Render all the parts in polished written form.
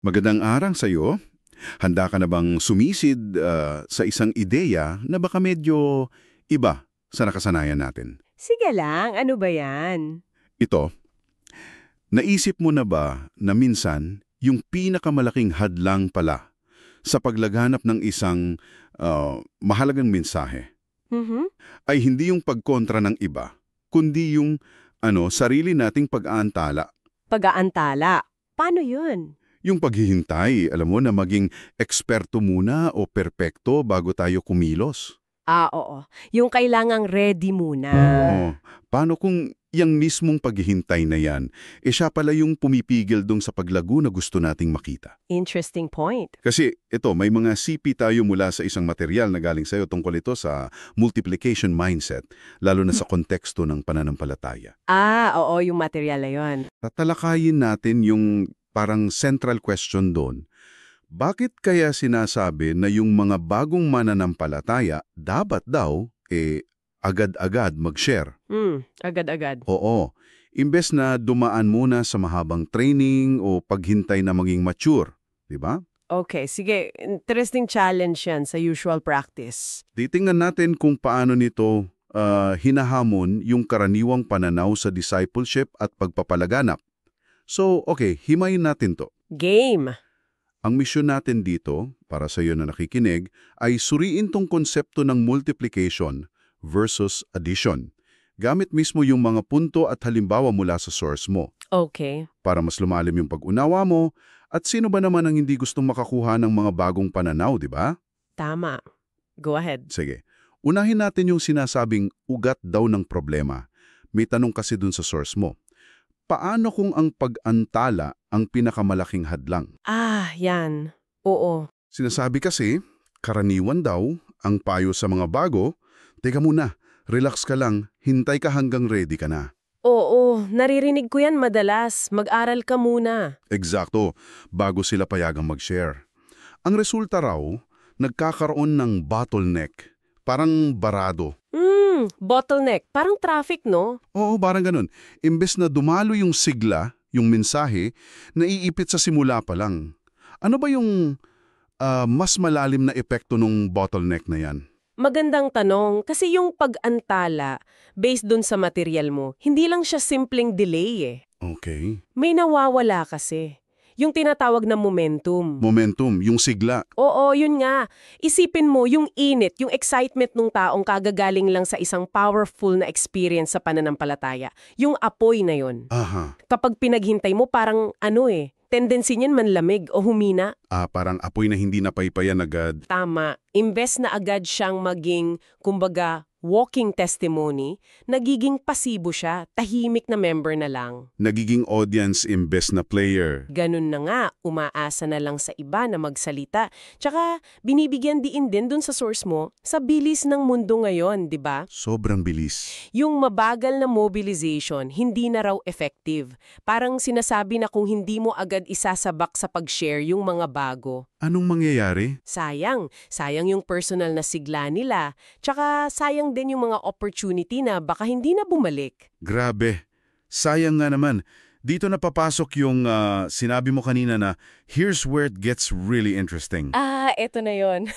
Magandang araw sa iyo. Handa ka na bang sumisid sa isang ideya na baka medyo iba sa nakasanayan natin? Sige lang, ano ba yan? Ito, naisip mo na ba na minsan yung pinakamalaking hadlang pala sa paglaganap ng isang mahalagang mensahe Mhm. ay hindi yung pagkontra ng iba, kundi yung sarili nating pag-aantala. Pag-aantala. Paano yun? Yung paghihintay, alam mo na maging eksperto muna o perpekto bago tayo kumilos. Oo. Yung kailangang ready muna. Oo. Paano kung yung mismong paghihintay na yan, siya pala yung pumipigil dong sa paglago na gusto nating makita? Interesting point. Kasi ito, may mga CP tayo mula sa isang material na galing sa'yo tungkol ito sa multiplication mindset, lalo na sa konteksto ng pananampalataya. Oo, yung material na yun. Tatalakayin natin yung parang central question doon. Bakit kaya sinasabi na yung mga bagong mananampalataya dapat daw agad-agad mag-share? Agad-agad. Oo. Imbes na dumaan muna sa mahabang training o paghintay na maging mature, di ba? Okay, sige. Interesting challenge yan sa usual practice. Titingnan natin kung paano nito hinahamon yung karaniwang pananaw sa discipleship at pagpapalaganap. So, okay, himayin natin to. Game. Ang misyon natin dito, para sa iyo na nakikinig, ay suriin tong konsepto ng multiplication versus addition. Gamit mismo yung mga punto at halimbawa mula sa source mo Okay. para mas lumalim yung pag-unawa mo at sino ba naman ang hindi gustong makakuha ng mga bagong pananaw, di ba? Tama. Go ahead. Sige, unahin natin yung sinasabing ugat daw ng problema. May tanong kasi dun sa source mo. Paano kung ang pag-antala ang pinakamalaking hadlang? Yan. Oo. Sinasabi kasi, karaniwan daw, ang payo sa mga bago, teka muna, relax ka lang, hintay ka hanggang ready ka na. Oo, naririnig ko yan madalas. Mag-aral ka muna. Eksakto, bago sila payagang mag-share. Ang resulta raw, nagkakaroon ng bottleneck, parang barado. Bottleneck. Parang traffic, no? Oo, parang ganun. Imbes na dumalo yung sigla, yung mensahe, naiipit sa simula pa lang. Ano ba yung mas malalim na epekto ng bottleneck na yan? Magandang tanong, kasi yung pag-antala, based dun sa material mo, hindi lang siya simpleng delay eh. Okay. May nawawala kasi. Yung tinatawag na momentum. Momentum, yung sigla. Oo, yun nga. Isipin mo yung init, yung excitement ng taong kagagaling lang sa isang powerful na experience sa pananampalataya. Yung apoy na yun. Aha. Kapag pinaghintay mo, parang tendency niyan manlamig o humina. Parang apoy na hindi napaypayan agad. Tama. Imbes na agad siyang maging, kumbaga, walking testimony, nagiging pasibo siya, tahimik na member na lang. Nagiging audience imbes na player. Ganun na nga, umaasa na lang sa iba na magsalita. Tsaka, binibigyan diin din dun sa source mo sa bilis ng mundo ngayon, di ba? Sobrang bilis. Yung mabagal na mobilization, hindi na raw effective. Parang sinasabi na kung hindi mo agad isasabak sa pag-share yung mga bago. Anong mangyayari? Sayang yung personal na sigla nila. Tsaka sayang din yung mga opportunity na baka hindi na bumalik. Grabe. Sayang nga naman. Dito na papasok yung sinabi mo kanina na here's where it gets really interesting. Eto na yon.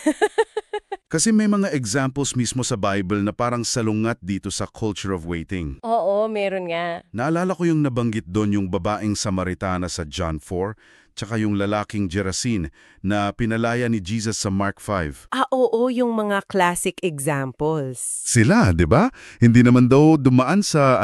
Kasi may mga examples mismo sa Bible na parang salungat dito sa culture of waiting. Oo, meron nga. Naalala ko yung nabanggit doon yung babaeng Samaritana sa John 4, tsaka yung lalaking Gerasene na pinalaya ni Jesus sa Mark 5. Oo, yung mga classic examples. Sila, di ba? Hindi naman daw dumaan sa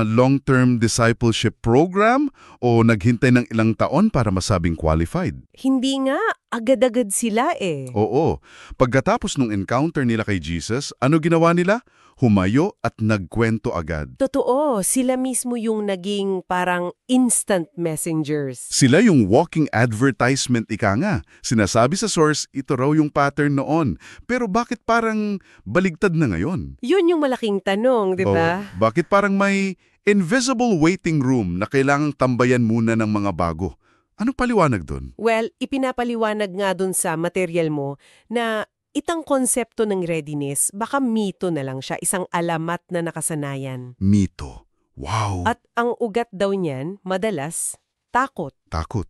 long-term discipleship program o naghintay ng ilang taon para masabing qualified. Hindi nga, agad-agad sila eh. Oo. Pagkatapos nung encounter nila kay Jesus, ano ginawa nila? Humayo at nagkwento agad. Totoo, sila mismo yung naging parang instant messengers. Sila yung walking advertisement ika nga. Sinasabi sa source, ito raw yung pattern noon. Pero bakit parang baligtad na ngayon? Yun yung malaking tanong, di ba? Bakit parang may invisible waiting room na kailangang tambayan muna ng mga bago? Anong paliwanag doon? Well, ipinapaliwanag nga dun sa material mo na itang konsepto ng readiness, baka mito na lang siya, isang alamat na nakasanayan. Mito. Wow. At ang ugat daw niyan, madalas, takot. Takot.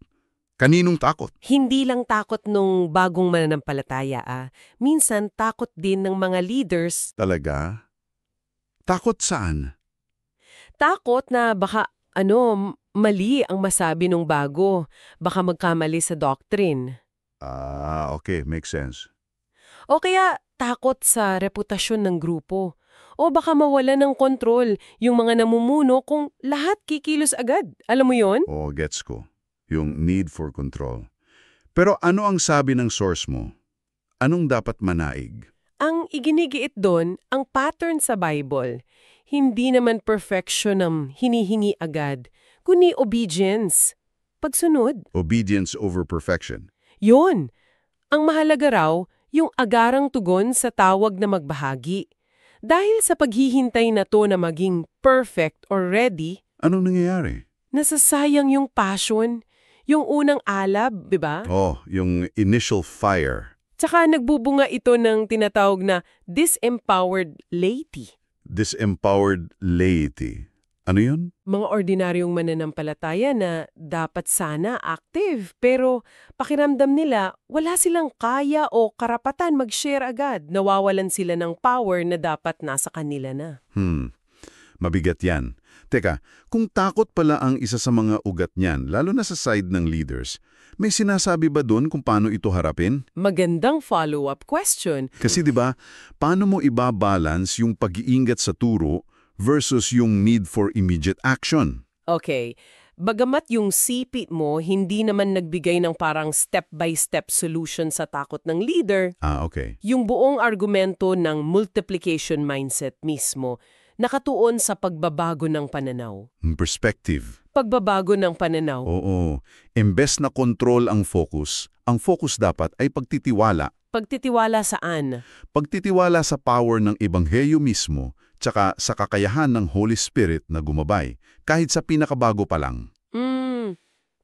Kaninong takot? Hindi lang takot nung bagong mananampalataya, minsan takot din ng mga leaders. Talaga? Takot saan? Takot na baka, mali ang masabi nung bago. Baka magkamali sa doctrine. Okay, makes sense. O kaya takot sa reputasyon ng grupo. O baka mawala ng kontrol yung mga namumuno kung lahat kikilos agad. Alam mo yon? Gets ko. Yung need for control. Pero ano ang sabi ng source mo? Anong dapat manaig? Ang iginigiit doon, ang pattern sa Bible, hindi naman perfection ang hinihingi agad, kundi obedience. Pagsunod. Obedience over perfection. Yun. Ang mahalaga raw, yung agarang tugon sa tawag na magbahagi. Dahil sa paghihintay na to na maging perfect or ready, Anong nangyayari? nasasayang yung passion, yung unang alab, di ba? Yung initial fire. Tsaka nagbubunga ito ng tinatawag na disempowered laity. Disempowered laity. Ano yun? Mga ordinaryong mananampalataya na dapat sana active, pero pakiramdam nila wala silang kaya o karapatan mag-share agad. Nawawalan sila ng power na dapat nasa kanila na. Mabigat yan. Teka, kung takot pala ang isa sa mga ugat niyan, lalo na sa side ng leaders, may sinasabi ba doon kung paano ito harapin? Magandang follow-up question. Kasi 'di ba, paano mo ibabalance yung pag-iingat sa turo versus yung need for immediate action? Okay, bagamat yung sipit mo hindi naman nagbigay ng parang step-by-step solution sa takot ng leader, Okay. yung buong argumento ng multiplication mindset mismo nakatuon sa pagbabago ng pananaw. Perspective. Pagbabago ng pananaw. Oo. Imbes na control ang focus dapat ay pagtitiwala. Pagtitiwala saan? Pagtitiwala sa power ng ebanghelyo mismo, tsaka sa kakayahan ng Holy Spirit na gumabay, kahit sa pinakabago pa lang.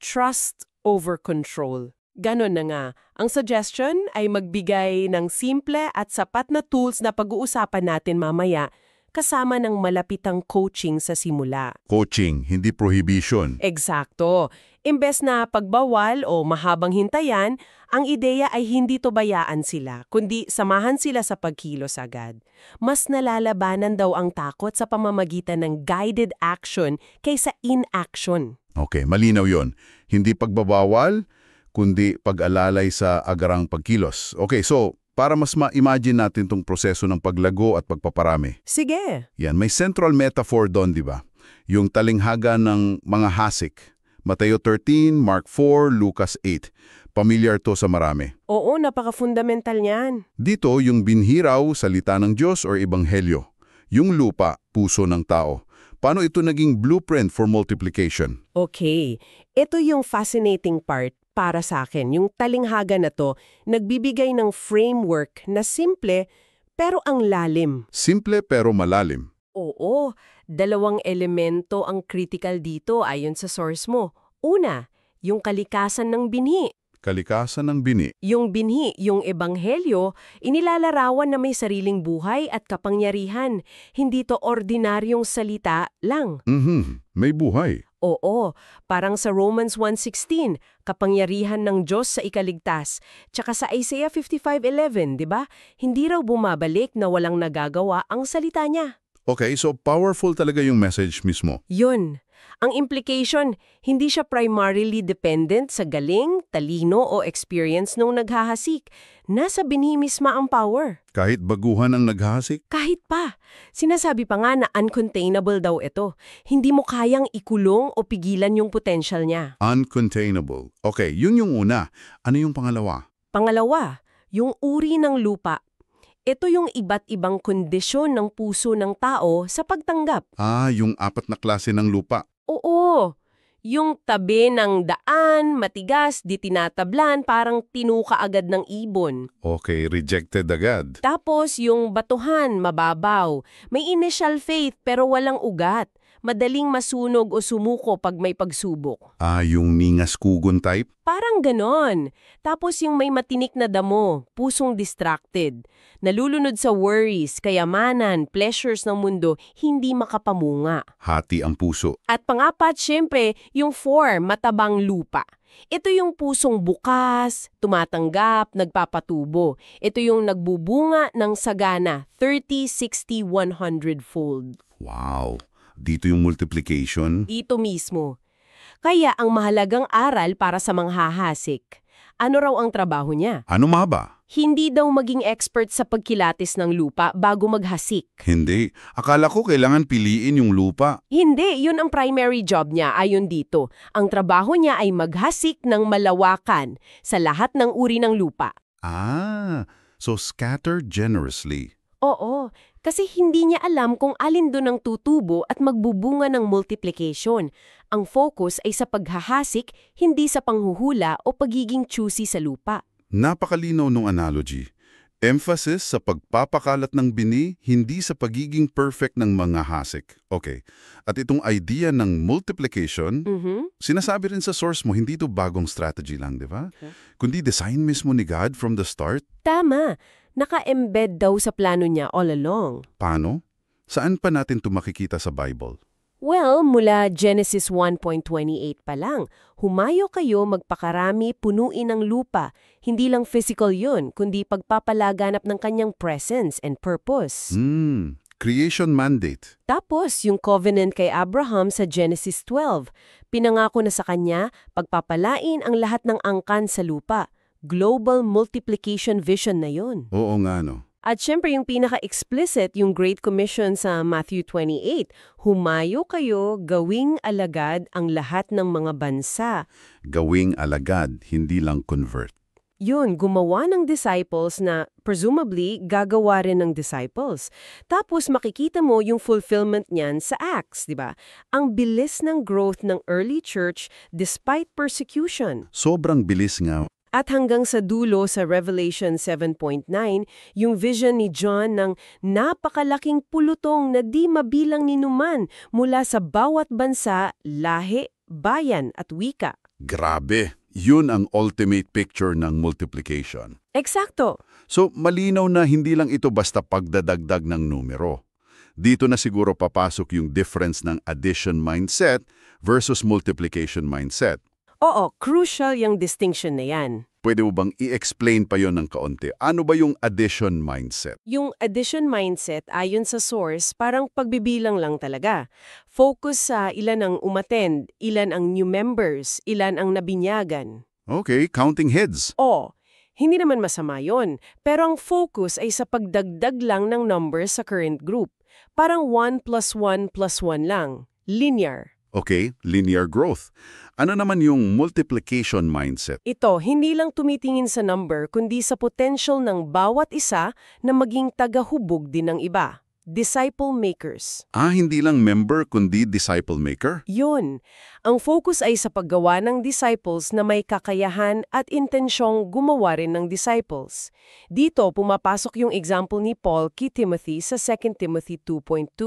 Trust over control. Ganon na nga. Ang suggestion ay magbigay ng simple at sapat na tools na pag-uusapan natin mamaya, kasama ng malapitang coaching sa simula. Coaching, hindi prohibition. Eksakto. Imbes na pagbawal o mahabang hintayan, ang ideya ay hindi tobayaan sila, kundi samahan sila sa pagkilos agad. Mas nalalabanan daw ang takot sa pamamagitan ng guided action kaysa inaction. Okay, malinaw yon. Hindi pagbabawal, kundi pag-alalay sa agarang pagkilos. Okay, so para mas ma-imagine natin tong proseso ng paglago at pagpaparami. Sige. Yan, may central metaphor doon, di ba? Yung talinghaga ng mga hasik. Mateo 13, Mark 4, Lucas 8. Pamilyar to sa marami. Oo, napaka-fundamental niyan. Dito, yung binhiraw, salita ng Diyos or ebanghelyo. Yung lupa, puso ng tao. Paano ito naging blueprint for multiplication? Okay, ito yung fascinating part para sa akin. Yung talinghaga na to, nagbibigay ng framework na simple pero ang lalim. Simple pero malalim. Oo, dalawang elemento ang critical dito ayon sa source mo. Una, yung kalikasan ng binhi. Kalikasan ng bini. Yung binhi, yung ebanghelyo, inilalarawan na may sariling buhay at kapangyarihan. Hindi to ordinaryong salita lang. May buhay. Oo, parang sa Romans 1:16, kapangyarihan ng Diyos sa ikaligtas. Tsaka sa Isaiah 55:11, di ba? Hindi raw bumabalik na walang nagagawa ang salita niya. Okay, so powerful talaga yung message mismo. Yun. Ang implication, hindi siya primarily dependent sa galing, talino o experience nung naghahasik. Nasa binhi misma ang power. Kahit baguhan ang naghahasik? Kahit pa. Sinasabi pa nga na uncontainable daw ito. Hindi mo kayang ikulong o pigilan yung potential niya. Uncontainable. Okay, yun yung una. Ano yung pangalawa? Pangalawa, yung uri ng lupa. Ito yung iba't ibang kondisyon ng puso ng tao sa pagtanggap. Yung 4 na klase ng lupa. Oo, yung tabi ng daan, matigas, di tinatablan, parang tinuka agad ng ibon. Okay, rejected agad. Tapos yung batuhan, mababaw. May initial faith pero walang ugat. Madaling masunog o sumuko pag may pagsubok. Yung ningas kugon type? Parang ganon. Tapos yung may matinik na damo, pusong distracted. Nalulunod sa worries, kayamanan, pleasures ng mundo, hindi makapamunga. Hati ang puso. At pangapat, syempre, yung 4, matabang lupa. Ito yung pusong bukas, tumatanggap, nagpapatubo. Ito yung nagbubunga ng sagana, 30, 60, 100-fold. Wow! Dito yung multiplication. Ito mismo. Kaya ang mahalagang aral para sa manghahasik. Ano raw ang trabaho niya? Ano nga ba? Hindi daw maging expert sa pagkilatis ng lupa bago maghasik. Hindi. Akala ko kailangan piliin yung lupa. Hindi, yun ang primary job niya ayon dito. Ang trabaho niya ay maghasik ng malawakan sa lahat ng uri ng lupa. Ah, so scatter generously. Oo, kasi hindi niya alam kung alin doon ang tutubo at magbubunga ng multiplication. Ang focus ay sa paghahasik, hindi sa panghuhula o pagiging choosy sa lupa. Napakalinaw nung analogy. Emphasis sa pagpapakalat ng bini, hindi sa pagiging perfect ng mga hasik. Okay. At itong idea ng multiplication, sinasabi rin sa source mo, hindi ito bagong strategy lang, di ba? Kundi design mismo ni God from the start. Tama. Naka-embed daw sa plano niya all along. Paano? Saan pa natin ito makikita sa Bible? Well, mula Genesis 1.28 pa lang, humayo kayo magpakarami, punuin ang lupa. Hindi lang physical yun, kundi pagpapalaganap ng kanyang presence and purpose. Creation mandate. Tapos, yung covenant kay Abraham sa Genesis 12, pinangako na sa kanya, pagpapalain ang lahat ng angkan sa lupa. Global multiplication vision na yun. Oo nga no. At syempre yung pinaka-explicit, yung Great Commission sa Matthew 28, humayo kayo, gawing alagad ang lahat ng mga bansa. Gawing alagad, hindi lang convert. Yun, gumawa ng disciples na presumably gagawa rin ng disciples. Tapos makikita mo yung fulfillment niyan sa Acts, di ba? Ang bilis ng growth ng early church despite persecution. Sobrang bilis nga. At hanggang sa dulo sa Revelation 7.9, yung vision ni John ng napakalaking pulutong na di mabilang ninuman mula sa bawat bansa, lahi, bayan at wika. Grabe! Yun ang ultimate picture ng multiplication. Eksakto. So, malinaw na hindi lang ito basta pagdadagdag ng numero. Dito na siguro papasok yung difference ng addition mindset versus multiplication mindset. Oo, crucial yung distinction na yan. Pwede mo bang i-explain pa yon ng kaunti? Ano ba yung addition mindset? Yung addition mindset, ayon sa source, parang pagbibilang lang talaga. Focus sa ilan ang umattend, ilan ang new members, ilan ang nabinyagan. Okay, counting heads. O, hindi naman masama yon, pero ang focus ay sa pagdagdag lang ng numbers sa current group. Parang 1 plus 1 plus 1 lang. Linear. Okay, linear growth. Ano naman yung multiplication mindset? Ito, hindi lang tumitingin sa number, kundi sa potential ng bawat isa na maging tagahubog din ng iba. Disciple makers. Hindi lang member kundi disciple maker? Yun. Ang focus ay sa paggawa ng disciples na may kakayahan at intensyong gumawa rin ng disciples. Dito, pumapasok yung example ni Paul kay Timothy sa 2 Timothy 2.2.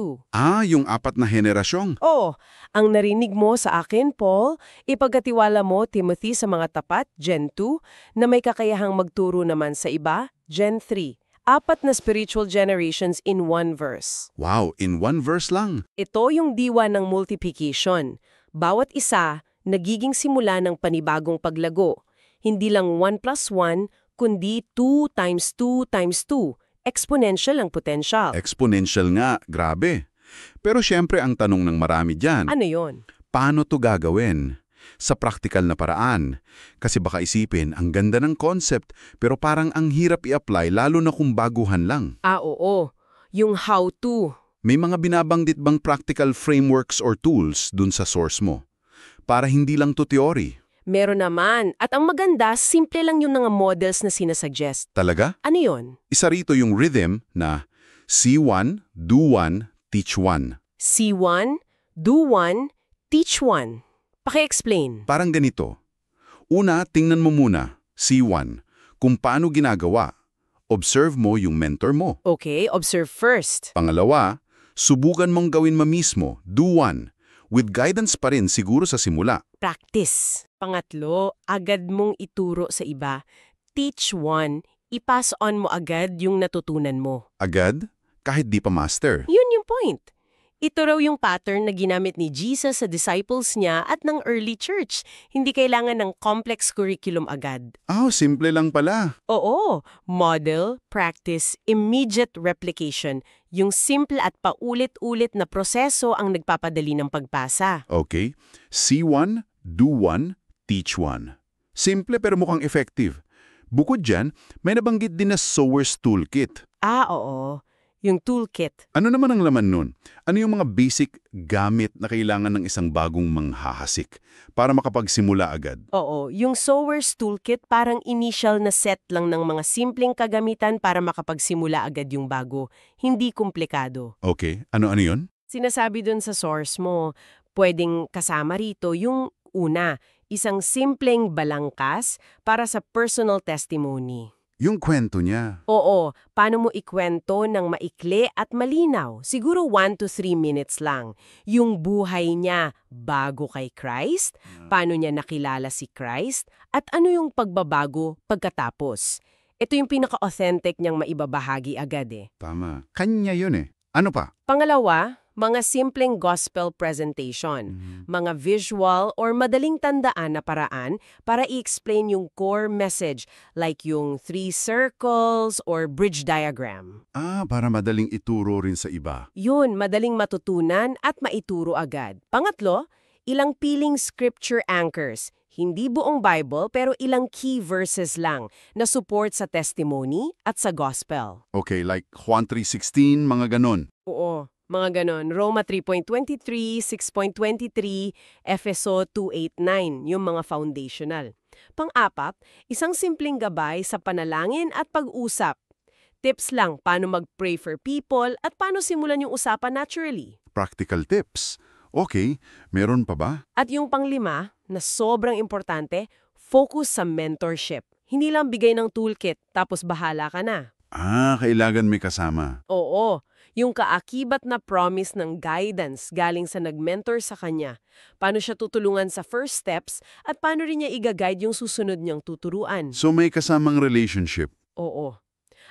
Yung 4 na henerasyon. Oh, ang narinig mo sa akin, Paul, ipagkatiwala mo, Timothy, sa mga tapat, Gen 2, na may kakayahang magturo naman sa iba, Gen 3. 4 na spiritual generations in one verse. Wow, in one verse lang. Ito yung diwa ng multiplication. Bawat isa, nagiging simula ng panibagong paglago. Hindi lang 1 plus 1, kundi 2 times 2 times 2. Exponential ang potential. Exponential nga, grabe. Pero syempre ang tanong ng marami dyan, Ano yon? paano to gagawin? Sa praktikal na paraan. Kasi baka isipin, ang ganda ng concept, pero parang ang hirap i-apply lalo na kung baguhan lang. Oo. Yung how to. May mga binabanggit bang practical frameworks or tools dun sa source mo? Para hindi lang to theory. Meron naman. At ang maganda, simple lang yung mga models na sinasuggest. Talaga? Ano yon? Isa rito yung rhythm na C1, do 1, teach 1. C1, do 1, teach 1. Paki-explain. Parang ganito. Una, tingnan mo muna, C1, kung paano ginagawa. Observe mo yung mentor mo. Okay, observe first. Pangalawa, subukan mong gawin mo mismo, do 1, with guidance pa rin siguro sa simula. Practice. Pangatlo, agad mong ituro sa iba. Teach 1, i-pass on mo agad yung natutunan mo. Agad, kahit di pa master. Yun yung point. Ito raw yung pattern na ginamit ni Jesus sa disciples niya at ng early church. Hindi kailangan ng complex curriculum agad. Simple lang pala. Oo, model, practice, immediate replication. Yung simple at paulit-ulit na proseso ang nagpapadali ng pagbasa. Okay. See one, do one, teach one. Simple pero mukhang effective. Bukod dyan, may nabanggit din na sower's toolkit. Oo. Yung toolkit. Ano naman ang laman nun? Ano yung mga basic gamit na kailangan ng isang bagong manghahasik para makapagsimula agad? Oo, yung sower's toolkit parang initial na set lang ng mga simpleng kagamitan para makapagsimula agad yung bago. Hindi komplikado. Okay, ano yun? Sinasabi dun sa source mo, pwedeng kasama rito yung una, isang simpleng balangkas para sa personal testimony. Yung kwento niya. Oo, paano mo ikwento ng maikli at malinaw? Siguro 1 to 3 minutes lang. Yung buhay niya bago kay Christ, paano niya nakilala si Christ, at ano yung pagbabago pagkatapos. Ito yung pinaka-authentic niyang maibabahagi agad eh. Tama. Kanya yun eh. Ano pa? Pangalawa, mga simpleng gospel presentation, mga visual or madaling tandaan na paraan para i-explain yung core message like yung 3 circles or bridge diagram. Para madaling ituro rin sa iba. Yun, madaling matutunan at maituro agad. Pangatlo, ilang piling scripture anchors. Hindi buong Bible pero ilang key verses lang na support sa testimony at sa gospel. Okay, like Juan 3:16, mga ganon. Oo, mga ganon. Roma 3.23, 6.23, Efeso 2.8.9, yung mga foundational. Pang-apat, isang simpleng gabay sa panalangin at pag-usap. Tips lang paano mag-pray for people at paano simulan yung usapan naturally. Practical tips. Okay, meron pa ba? At yung panglima, na sobrang importante, focus sa mentorship. Hindi lang bigay ng toolkit tapos bahala ka na. Kailangan may kasama. Oo, yung kaakibat na promise ng guidance galing sa nag-mentor sa kanya. Paano siya tutulungan sa first steps at paano rin niya i-guide yung susunod niyang tuturuan. So may kasamang relationship. Oo.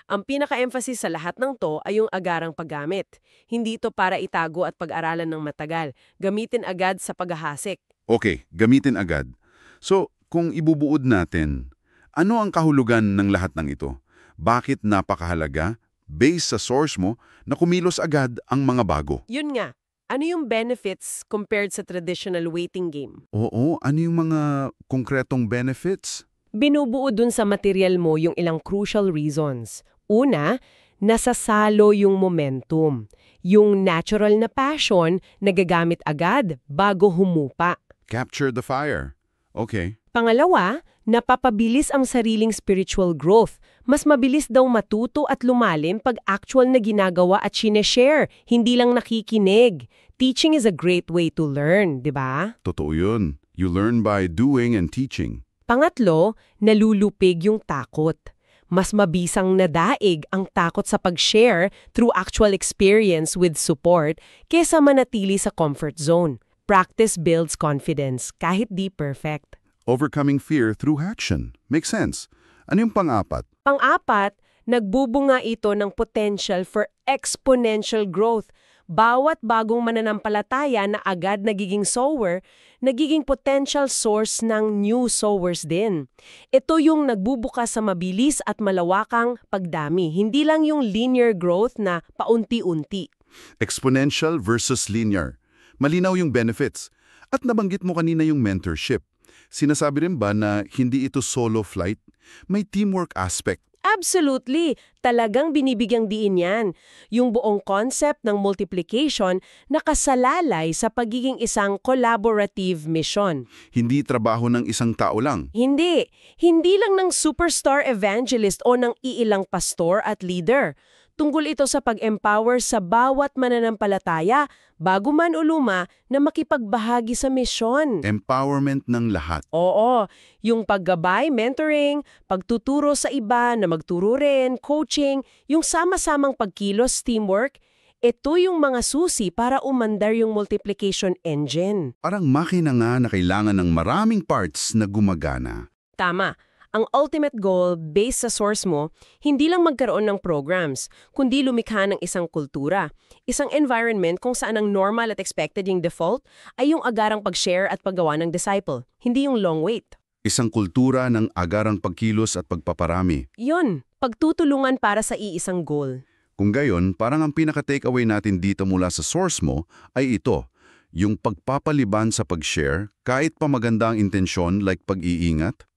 Ang pinaka-emphasis sa lahat ng to ay yung agarang paggamit. Hindi ito para itago at pag-aralan ng matagal. Gamitin agad sa paghahasik. Okay, gamitin agad. So, kung ibubuod natin, ano ang kahulugan ng lahat ng ito? Bakit napakahalaga, based sa source mo, na kumilos agad ang mga bago? Yun nga. Ano yung benefits compared sa traditional waiting game? Oo, ano yung mga konkretong benefits? Binubuo dun sa material mo yung ilang crucial reasons. Una, nasasalo yung momentum. Yung natural na passion, nagagamit agad bago humupa. Capture the fire. Okay. Pangalawa, napapabilis ang sariling spiritual growth. Mas mabilis daw matuto at lumalim pag actual na ginagawa at sineshare, hindi lang nakikinig. Teaching is a great way to learn, di ba? Totoo yun. You learn by doing and teaching. Pangatlo, nalulupig yung takot. Mas mabisang nadaig ang takot sa pag-share through actual experience with support kesa manatili sa comfort zone. Practice builds confidence kahit di perfect. Overcoming fear through action. Makes sense. Ano yung pang-apat? Pang-apat, nagbubunga ito ng potential for exponential growth. Bawat bagong mananampalataya na agad nagiging sower, nagiging potential source ng new sowers din. Ito yung nagbubukas sa mabilis at malawakang pagdami, hindi lang yung linear growth na paunti-unti. Exponential versus linear. Malinaw yung benefits. At nabanggit mo kanina yung mentorship. Sinasabi rin ba na hindi ito solo flight? May teamwork aspect. Absolutely! Talagang binibigyang diin yan. Yung buong concept ng multiplication nakasalalay sa pagiging isang collaborative mission. Hindi trabaho ng isang tao lang. Hindi. Hindi lang ng superstar evangelist o ng iilang pastor at leader. Tungkol ito sa pag-empower sa bawat mananampalataya, bago man o luma, na makipagbahagi sa misyon. Empowerment ng lahat. Oo, yung paggabay, mentoring, pagtuturo sa iba na magturo rin, coaching, yung sama-samang pagkilos, teamwork, ito yung mga susi para umandar yung multiplication engine. Parang makina nga na kailangan ng maraming parts na gumagana. Tama. Ang ultimate goal based sa source mo, hindi lang magkaroon ng programs, kundi lumikha ng isang kultura. Isang environment kung saan ang normal at expected yung default ay yung agarang pag-share at paggawa ng disciple, hindi yung long wait. Isang kultura ng agarang pagkilos at pagpaparami. Yun, pagtutulungan para sa iisang goal. Kung gayon, parang ang pinaka-takeaway natin dito mula sa source mo ay ito, yung pagpapaliban sa pag-share, kahit pa maganda ang intensyon like pag-iingat,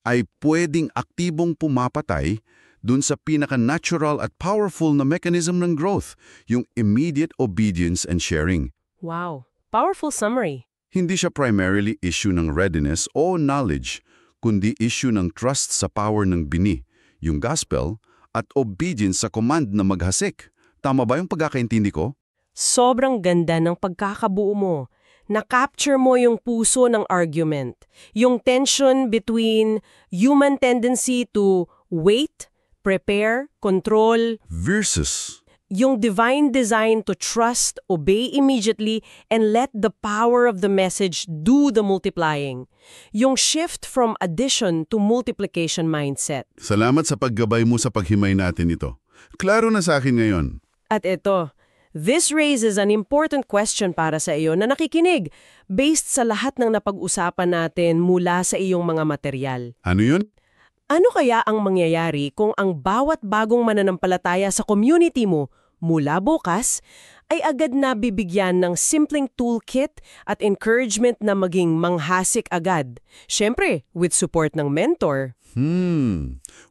ay pwedeng aktibong pumapatay dun sa pinaka-natural at powerful na mechanism ng growth, yung immediate obedience and sharing. Wow, powerful summary. Hindi siya primarily issue ng readiness o knowledge, kundi issue ng trust sa power ng bini, yung gospel, at obedience sa command na maghasik. Tama ba yung pagkakaintindi ko? Sobrang ganda ng pagkakabuo mo. Na-capture mo yung puso ng argument. Yung tension between human tendency to wait, prepare, control, Versus, yung divine design to trust, obey immediately, and let the power of the message do the multiplying. Yung shift from addition to multiplication mindset. salamat sa paggabay mo sa paghimay natin ito. Klaro na sa akin ngayon. At ito, this raises an important question para sa iyo na nakikinig based sa lahat ng napag-usapan natin mula sa iyong mga material. Ano yun? Ano kaya ang mangyayari kung ang bawat bagong mananampalataya sa community mo mula bukas ay agad na bibigyan ng simpleng toolkit at encouragement na maging manghasik agad? Siyempre, with support ng mentor.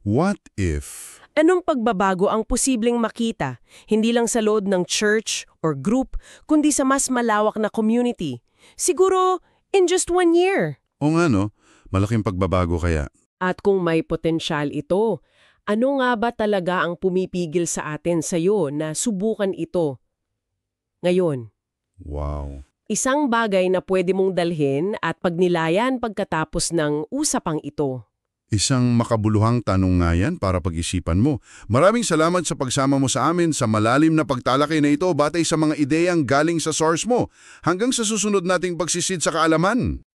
What if? Anong pagbabago ang posibleng makita, hindi lang sa loob ng church or group, kundi sa mas malawak na community? Siguro, in just 1 year. O nga no, malaking pagbabago kaya. At kung may potensyal ito, ano nga ba talaga ang pumipigil sa atin sa'yo na subukan ito? Ngayon, Wow. isang bagay na pwede mong dalhin at pagnilayan pagkatapos ng usapang ito. Isang makabuluhang tanong nga yan para pag-isipan mo. Maraming salamat sa pagsama mo sa amin sa malalim na pagtalakay na ito batay sa mga ideyang galing sa source mo. Hanggang sa susunod nating pagsisid sa kaalaman.